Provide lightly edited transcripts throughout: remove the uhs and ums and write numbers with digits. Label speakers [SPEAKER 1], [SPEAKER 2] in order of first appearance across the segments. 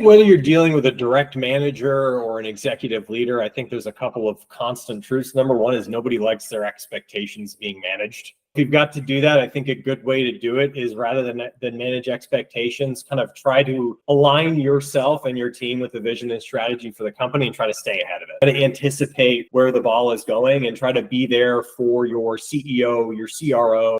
[SPEAKER 1] Whether you're dealing with a direct manager or an executive leader, I think there's a couple of constant truths. Number one is nobody likes their expectations being managed. If you've got to do that, I think a good way to do it is rather than manage expectations, kind of try to align yourself and your team with the vision and strategy for the company and try to stay ahead of it. Try to anticipate where the ball is going and try to be there for your CEO, your CRO.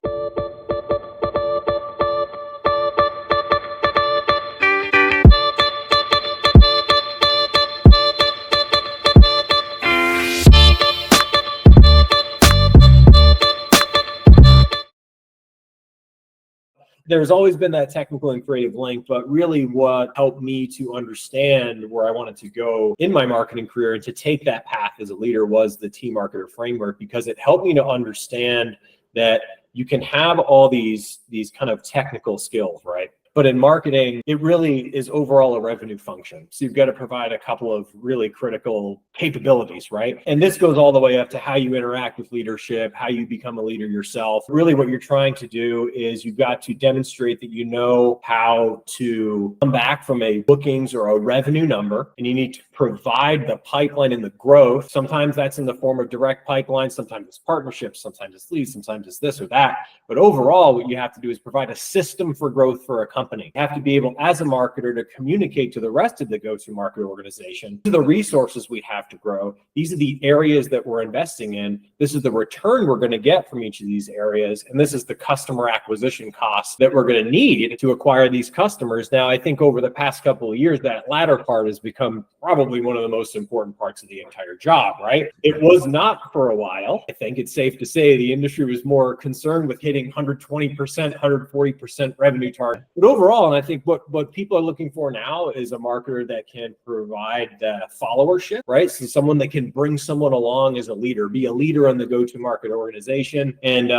[SPEAKER 1] There's always been that technical and creative link, but really what helped me to understand where I wanted to go in my marketing career and to take that path as a leader was the TMarketer Framework, because it helped me to understand that you can have all these kind of technical skills, right? But in marketing, it really is overall a revenue function. So you've got to provide a couple of really critical capabilities, right? And this goes all the way up to how you interact with leadership, how you become a leader yourself. Really what you're trying to do is you've got to demonstrate that you know how to come back from a bookings or a revenue number, and you need to provide the pipeline and the growth. Sometimes that's in the form of direct pipeline, sometimes it's partnerships, sometimes it's leads, sometimes it's this or that. But overall, what you have to do is provide a system for growth for a company. You have to be able, as a marketer, to communicate to the rest of the go-to-market organization, these are the resources we have to grow. These are the areas that we're investing in. This is the return we're going to get from each of these areas. And this is the customer acquisition costs that we're going to need to acquire these customers. Now, I think over the past couple of years, that latter part has become probably one of the most important parts of the entire job, right? It was not for a while. I think it's safe to say the industry was more concerned with hitting 120%, 140% revenue target. But overall, and I think what people are looking for now is a marketer that can provide the followership, right? So someone that can bring someone along as a leader, be a leader in the go-to-market organization, and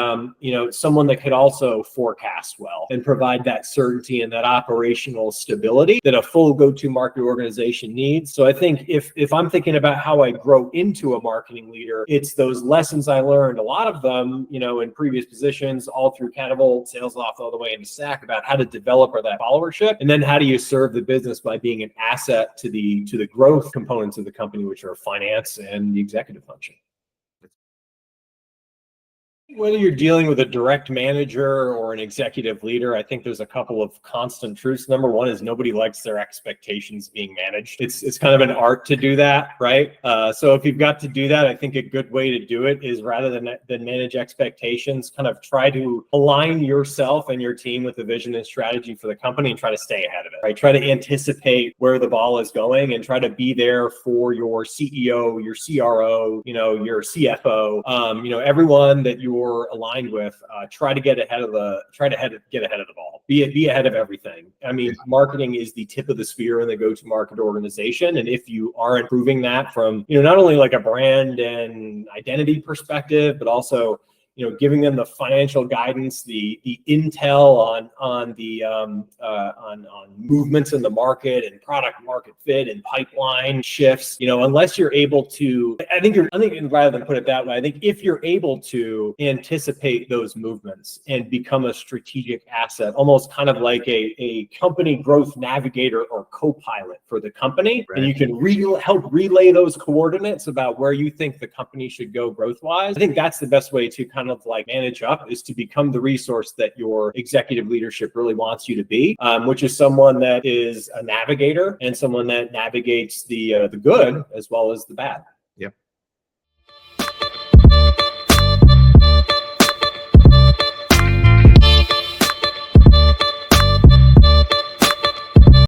[SPEAKER 1] someone that could also forecast well and provide that certainty and that operational stability that a full go-to-market organization needs. So I think if I'm thinking about how I grow into a marketing leader, it's those lessons I learned, a lot of them, in previous positions, all through Catapult, SalesLoft, all the way into Stack, about how to develop that followership, and then how do you serve the business by being an asset to the growth components of the company, which are finance and the executive function. Whether you're dealing with a direct manager or an executive leader, I think there's a couple of constant truths. Number one is nobody likes their expectations being managed. It's kind of an art to do that, right? So if you've got to do that, I think a good way to do it is rather than manage expectations, kind of try to align yourself and your team with the vision and strategy for the company and try to stay ahead of it, right? Try to anticipate where the ball is going and try to be there for your CEO, your CRO, your CFO, everyone that you're aligned with. Try to get ahead of the ball. Be ahead of everything. I mean, marketing is the tip of the spear in the go-to-market organization, and if you are improving that from not only like a brand and identity perspective, but also giving them the financial guidance, the intel on movements in the market and product market fit and pipeline shifts. Unless you're able to, I think rather than put it that way, I think if you're able to anticipate those movements and become a strategic asset, almost kind of like a company growth navigator or co-pilot for the company, right, and you can help relay those coordinates about where you think the company should go growth-wise. I think that's the best way to kind of like manage up, is to become the resource that your executive leadership really wants you to be, which is someone that is a navigator and someone that navigates the good as well as the bad.
[SPEAKER 2] Yep.